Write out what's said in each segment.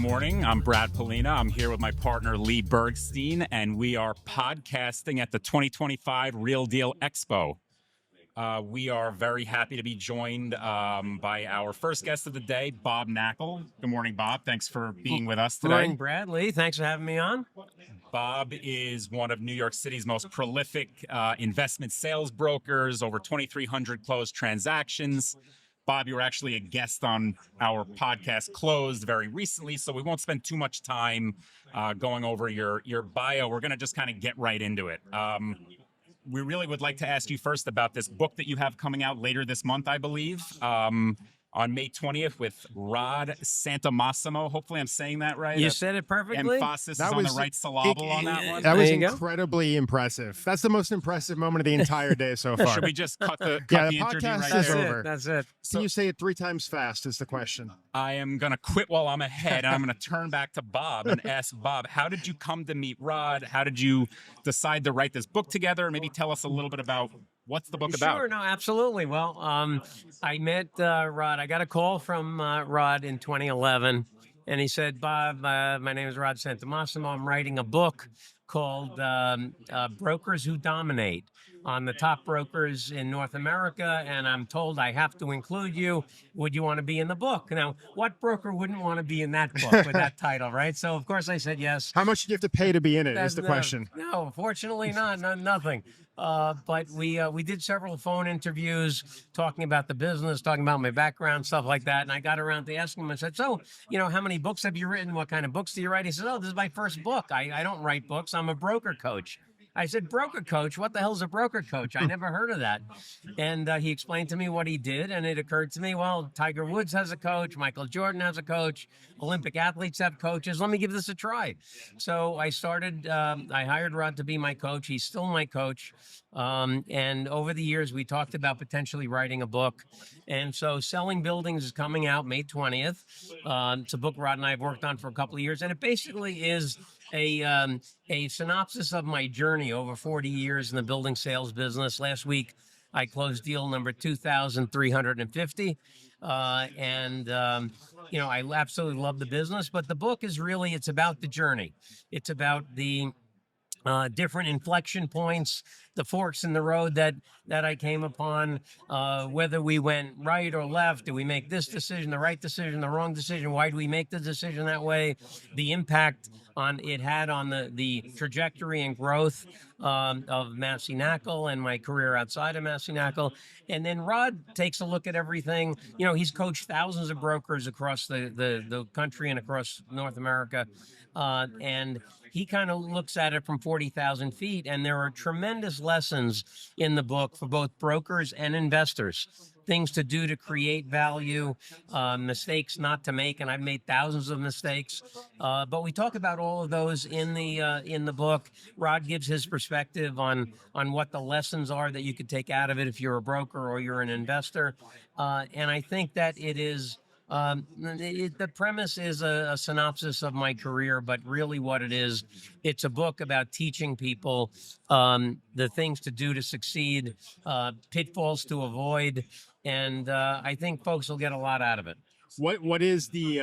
Good morning. I'm Brad Pollina. I'm here with my partner, Lee Bergstein, and we are podcasting at the 2025 Real Deal Expo. We are very happy to be joined by our first guest of the day, Bob Knakal. Good morning, Bob. Thanks for being with us today. Good morning, Brad. Lee, thanks for having me on. Bob is one of New York City's most prolific investment sales brokers, over 2,300 closed transactions. Bob, you were actually a guest on our podcast Closed very recently, so we won't spend too much time going over your bio. We're going to just kind of get right into it. We really would like to ask you first about this book that you have coming out later this month, I believe, on May 20th with Rod Santamassimo. Hopefully I'm saying that right. You said it perfectly. Emphasis is on the right syllable on that one. That was incredibly impressive. That's the most impressive moment of the entire day so far. Should we just cut the interview podcast right is there? over. That's it. Can you say it 3 times fast is the question. I am going to quit while I'm ahead, and I'm going to turn back to Bob and ask Bob, how did you come to meet Rod? How did you decide to write this book together? Maybe tell us a little bit about what's the book about? Sure, no, absolutely. Well, I met Rod. I got a call from Rod in 2011, and he said, Bob, my name is Rod Santamassimo. I'm writing a book called Brokers Who Dominate on the top brokers in North America, and I'm told I have to include you. Would you want to be in the book? Now, what broker wouldn't want to be in that book with that title, right? So, of course, I said yes. How much do you have to pay to be in it is the question. No, fortunately not, nothing. But we did several phone interviews talking about the business, talking about my background, stuff like that. And I got around to asking him, I said, so, how many books have you written? What kind of books do you write? He said, oh, this is my first book. I don't write books. I'm a broker coach. I said, broker coach? What the hell's a broker coach? I never heard of that. And he explained to me what he did. And it occurred to me, well, Tiger Woods has a coach. Michael Jordan has a coach. Olympic athletes have coaches. Let me give this a try. So I started, I hired Rod to be my coach. He's still my coach. And over the years, we talked about potentially writing a book. And so Selling Buildings is coming out May 20th. It's a book Rod and I have worked on for a couple of years. And it basically is a synopsis of my journey over 40 years in the building sales business. Last week, I closed deal number 2,350. I absolutely love the business, but the book is really, it's about the journey. It's about the different inflection points, the forks in the road that I came upon, whether we went right or left. Did we make this decision, the right decision, the wrong decision? Why do we make the decision that way? The impact it had on the trajectory and growth of Massey Knakal and my career outside of Massey Knakal. And then Rod takes a look at everything. He's coached thousands of brokers across the country and across North America. And he kind of looks at it from 40,000 feet. And there are tremendous lessons in the book for both brokers and investors. Things to do to create value, mistakes not to make, and I've made thousands of mistakes. But we talk about all of those in the book. Rod gives his perspective on what the lessons are that you could take out of it if you're a broker or you're an investor. And I think that it is. The premise is a synopsis of my career, but really what it is, it's a book about teaching people the things to do to succeed, pitfalls to avoid, and I think folks will get a lot out of it. What is the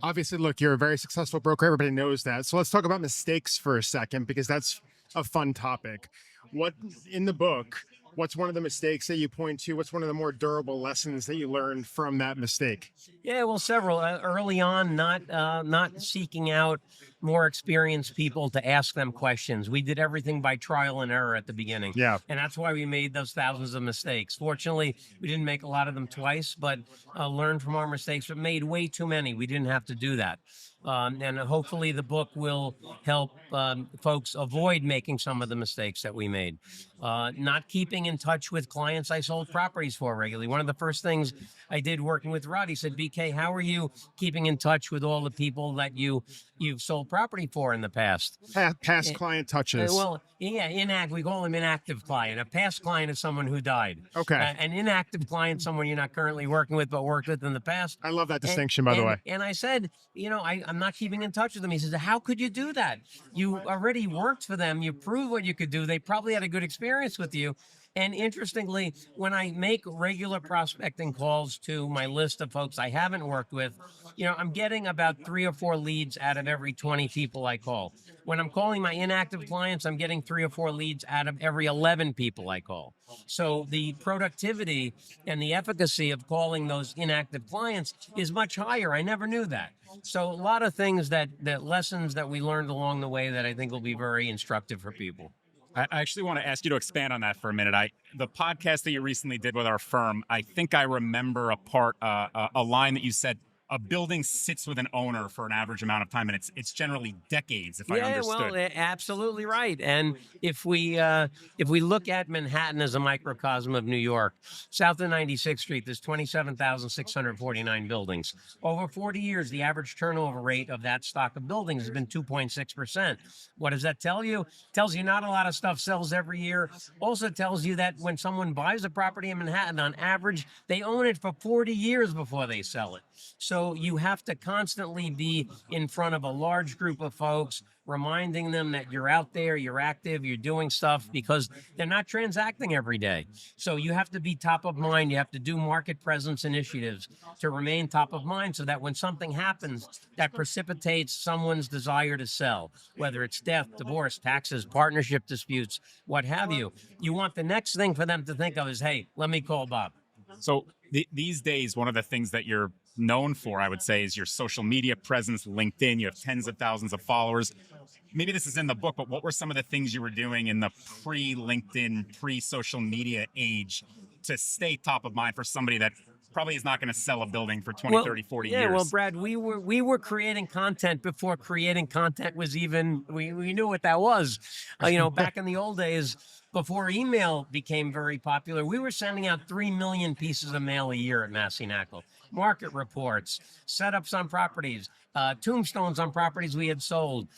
obviously, look, you're a very successful broker. Everybody knows that. So let's talk about mistakes for a second, because that's a fun topic. What in the book? What's one of the mistakes that you point to? What's one of the more durable lessons that you learned from that mistake? Yeah, well, several. Early on, not seeking out more experienced people to ask them questions. We did everything by trial and error at the beginning. Yeah. And that's why we made those thousands of mistakes. Fortunately, we didn't make a lot of them twice, but learned from our mistakes, but made way too many. We didn't have to do that. And hopefully the book will help folks avoid making some of the mistakes that we made. Not keeping in touch with clients I sold properties for regularly. One of the first things I did working with Rod, he said, BK, how are you keeping in touch with all the people that you've sold property for in the past? Past client touches. Yeah, we call him inactive client. A past client is someone who died. Okay. An inactive client, someone you're not currently working with, but worked with in the past. I love that distinction, by the way. And I said, I'm not keeping in touch with them. He says, how could you do that? You already worked for them. You proved what you could do. They probably had a good experience with you. And interestingly, when I make regular prospecting calls to my list of folks I haven't worked with, I'm getting about 3 or 4 leads out of every 20 people I call. When I'm calling my inactive clients, I'm getting 3 or 4 leads out of every 11 people I call. So the productivity and the efficacy of calling those inactive clients is much higher. I never knew that. So a lot of things that lessons that we learned along the way that I think will be very instructive for people. I actually want to ask you to expand on that for a minute. The podcast that you recently did with our firm, I think I remember a line that you said, a building sits with an owner for an average amount of time, and it's generally decades, if I understood. Well, absolutely right. And if we look at Manhattan as a microcosm of New York, south of 96th Street, there's 27,649 buildings. Over 40 years, the average turnover rate of that stock of buildings has been 2.6%. What does that tell you? It tells you not a lot of stuff sells every year. Also tells you that when someone buys a property in Manhattan, on average, they own it for 40 years before they sell it. So you have to constantly be in front of a large group of folks, reminding them that you're out there, you're active, you're doing stuff, because they're not transacting every day. So you have to be top of mind. You have to do market presence initiatives to remain top of mind, so that when something happens that precipitates someone's desire to sell, whether it's death, divorce, taxes, partnership disputes, what have you, you want the next thing for them to think of is, hey, let me call Bob. So these days, one of the things that you're known for, I would say, is your social media presence. LinkedIn, you have tens of thousands of followers. Maybe this is in the book, but what were some of the things you were doing in the pre-LinkedIn, pre-social media age to stay top of mind for somebody that probably is not going to sell a building for 20, 30, 40 years? Well, Brad, we were creating content before creating content was even, we knew what that was. Back in the old days, before email became very popular, we were sending out 3 million pieces of mail a year at Massey Knakal. Market reports, setups on properties, tombstones on properties we had sold,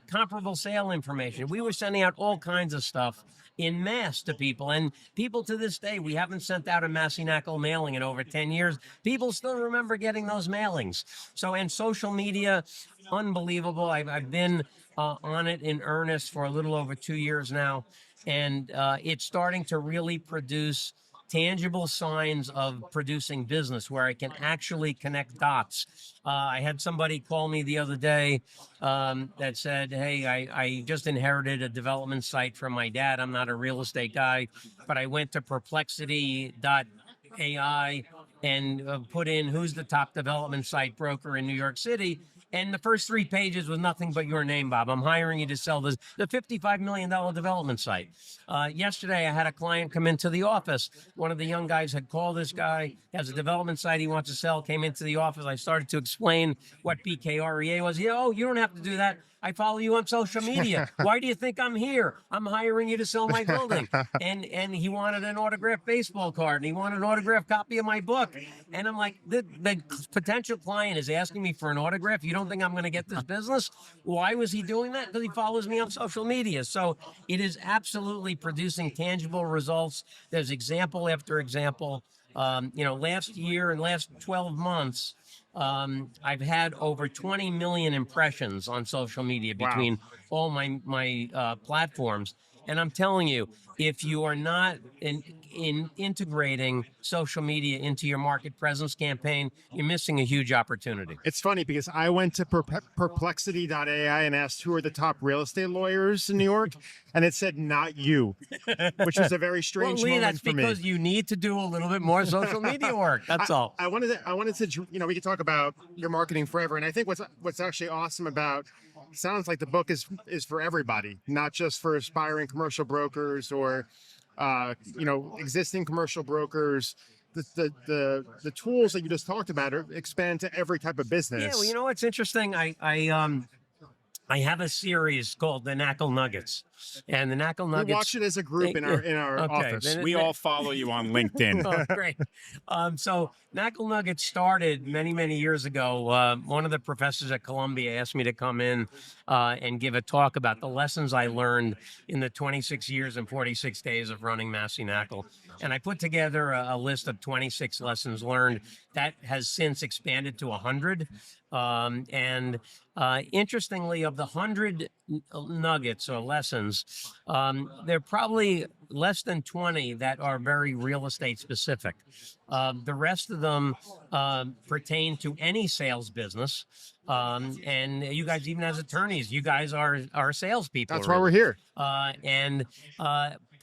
comparable sale information. We were sending out all kinds of stuff in mass to people. And people to this day, we haven't sent out a Massey Knakal mailing in over 10 years. People still remember getting those mailings. So, and social media, unbelievable. I've been on it in earnest for a little over 2 years now. And it's starting to really produce tangible signs of producing business where I can actually connect dots. I had somebody call me the other day that said, hey, I just inherited a development site from my dad. I'm not a real estate guy, but I went to perplexity.ai and put in who's the top development site broker in New York City. And the first 3 pages was nothing but your name, Bob. I'm hiring you to sell the $55 million development site. Yesterday, I had a client come into the office. One of the young guys had called this guy, has a development site he wants to sell, came into the office. I started to explain what BKREA was. Oh, you don't have to do that. I follow you on social media. Why do you think I'm here? I'm hiring you to sell my building. And he wanted an autographed baseball card, and he wanted an autographed copy of my book. And I'm like, the potential client is asking me for an autograph. You don't think I'm going to get this business? Why was he doing that? Because he follows me on social media. So it is absolutely producing tangible results. There's example after example. Last year and last 12 months, I've had over 20 million impressions on social media between all my platforms. And I'm telling you, if you are not in integrating social media into your market presence campaign, you're missing a huge opportunity. It's funny because I went to perplexity.ai and asked who are the top real estate lawyers in New York, and it said not you, which was a very strange moment that's for me. Because you need to do a little bit more social media work. That's all. I wanted to, we could talk about your marketing forever, and I think what's actually awesome about. Sounds like the book is for everybody, not just for aspiring commercial brokers or existing commercial brokers. The tools that you just talked about expand to every type of business. Yeah, well, it's interesting. I have a series called the Knakal Nuggets, and the Knakal Nuggets. We watch it as a group in our office. We all follow you on LinkedIn. Oh, great. So Knakal Nuggets started many years ago. One of the professors at Columbia asked me to come in and give a talk about the lessons I learned in the 26 years and 46 days of running Massey Knakal. And I put together a list of 26 lessons learned that has since expanded to 100. Interestingly, of the 100 nuggets or lessons, lessons. There are probably less than 20 that are very real estate specific. The rest of them pertain to any sales business. And you guys, even as attorneys, you guys are salespeople. That's why we're here. And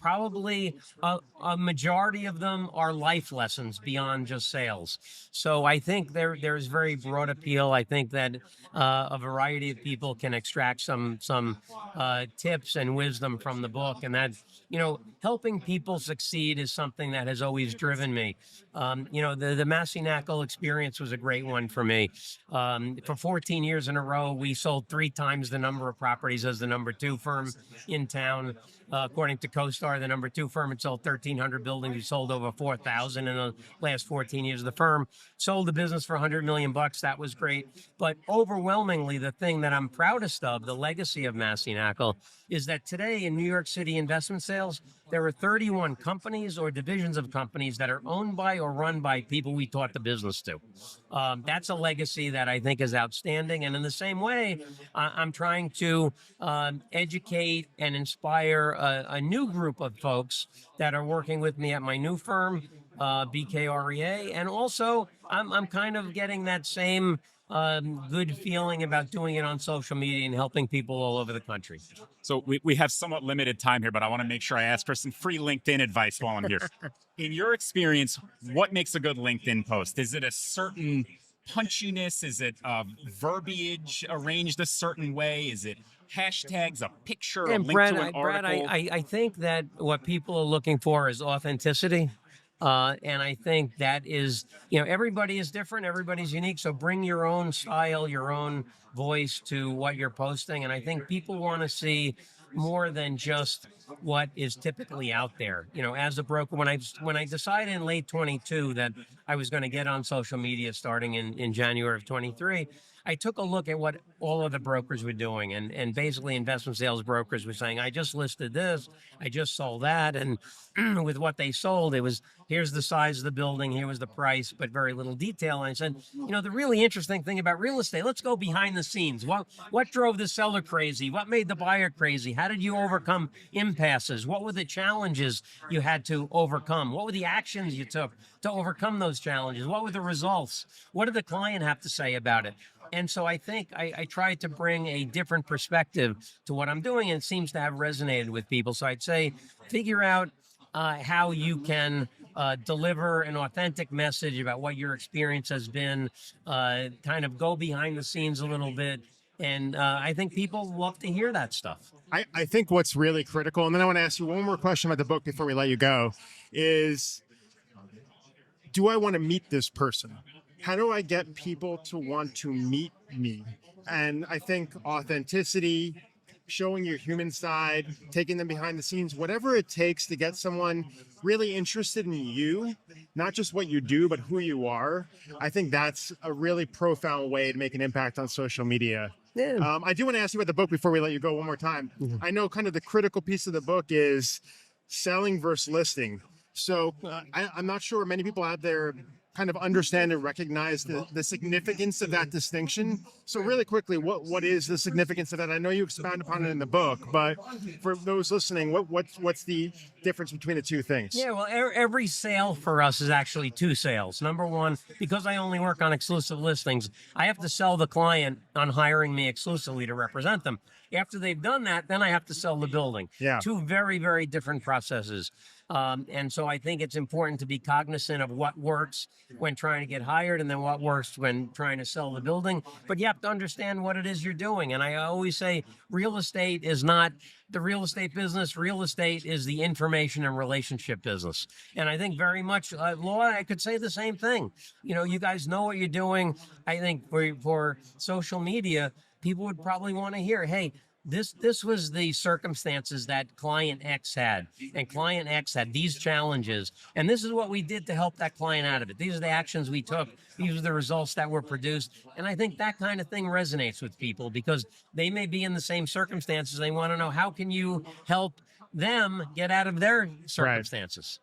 probably a majority of them are life lessons beyond just sales. So I think there's very broad appeal. I think that a variety of people can extract some tips and wisdom from the book, and that, helping people succeed is something that has always driven me. The Massey Knakal experience was a great one for me. For 14 years in a row, we sold 3 times the number of properties as the number 2 firm in town. According to CoStar, the number 2 firm had sold 1,300 buildings. We sold over 4,000 in the last 14 years of the firm. Sold the business for $100 million. That was great. But overwhelmingly, the thing that I'm proudest of, the legacy of Massey Knakal, is that today in New York City investment sales, there are 31 companies or divisions of companies that are owned by or run by people we taught the business to. That's a legacy that I think is outstanding. And in the same way, I'm trying to educate and inspire a new group of folks that are working with me at my new firm, BKREA. And also, I'm kind of getting that same good feeling about doing it on social media and helping people all over the country. So we have somewhat limited time here, but I want to make sure I ask for some free LinkedIn advice while I'm here. In your experience, what makes a good LinkedIn post? Is it a certain punchiness? Is it verbiage arranged a certain way? Is it hashtags, a picture, a link Brad, to an article? I think that what people are looking for is authenticity. And I think that is, everybody is different, everybody's unique. So bring your own style, your own voice to what you're posting. And I think people want to see more than just what is typically out there. As a broker, when I decided in late 22 that I was going to get on social media starting in January of 23, I took a look at what all of the brokers were doing, and basically investment sales brokers were saying, I just listed this, I just sold that, and with what they sold, it was, here's the size of the building, here was the price, but very little detail. And I said, the really interesting thing about real estate, let's go behind the scenes. What drove the seller crazy? What made the buyer crazy? How did you overcome impasses? What were the challenges you had to overcome? What were the actions you took to overcome those challenges? What were the results? What did the client have to say about it? And so I think I tried to bring a different perspective to what I'm doing, and it seems to have resonated with people. So I'd say figure out how you can deliver an authentic message about what your experience has been, kind of go behind the scenes a little bit. And I think people love to hear that stuff. I think what's really critical, and then I want to ask you one more question about the book before we let you go, is do I want to meet this person? How do I get people to want to meet me? And I think authenticity, showing your human side, taking them behind the scenes, whatever it takes to get someone really interested in you, not just what you do, but who you are. I think that's a really profound way to make an impact on social media. Yeah. I do want to ask you about the book before we let you go one more time. Mm-hmm. I know kind of the critical piece of the book is selling versus listing. So I'm not sure many people out there kind of understand and recognize the significance of that distinction. So really quickly, what is the significance of that? I know you expound upon it in the book, but for those listening, what's the difference between the two things? Yeah, well, every sale for us is actually 2 sales. Number one, because I only work on exclusive listings, I have to sell the client on hiring me exclusively to represent them. After they've done that, then I have to sell the building. Yeah. 2 very, very different processes. And so I think it's important to be cognizant of what works when trying to get hired and then what works when trying to sell the building. But you have to understand what it is you're doing. And I always say real estate is not the real estate business. Real estate is the information and relationship business. And I think very much, Laura, I could say the same thing. You guys know what you're doing. I think for social media, people would probably want to hear, hey, this was the circumstances that client X had, and client X had these challenges, and this is what we did to help that client out of it. These are the actions we took. These are the results that were produced. And I think that kind of thing resonates with people because they may be in the same circumstances. They want to know, how can you help them get out of their circumstances?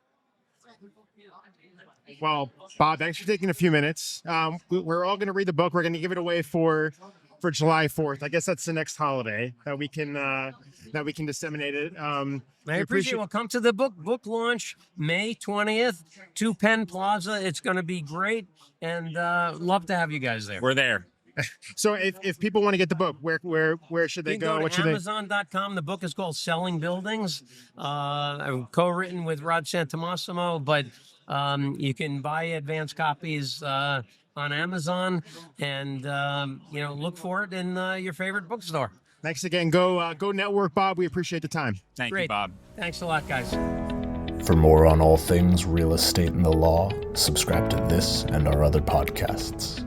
Well, Bob, thanks for taking a few minutes. We're all going to read the book. We're going to give it away for for July 4th. I guess that's the next holiday that we can disseminate it. I appreciate it. Well, come to the book launch May 20th, 2 Penn Plaza. It's going to be great, and love to have you guys there. We're there. So if people want to get the book, where should they You can go? go to Amazon.com. The book is called Selling Buildings. I'm co-written with Rod Santomassimo, but you can buy advance copies on Amazon, and look for it in your favorite bookstore. Thanks again. Go network, Bob. We appreciate the time. Thank Great. you, Bob. Thanks a lot, guys. For more on all things real estate and the law, subscribe to this and our other podcasts.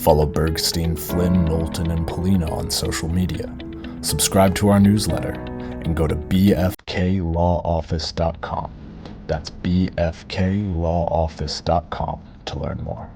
Follow Bergstein, Flynn, Knowlton, and Pollina on social media. Subscribe to our newsletter and go to bfklawoffice.com. That's bfklawoffice.com to learn more.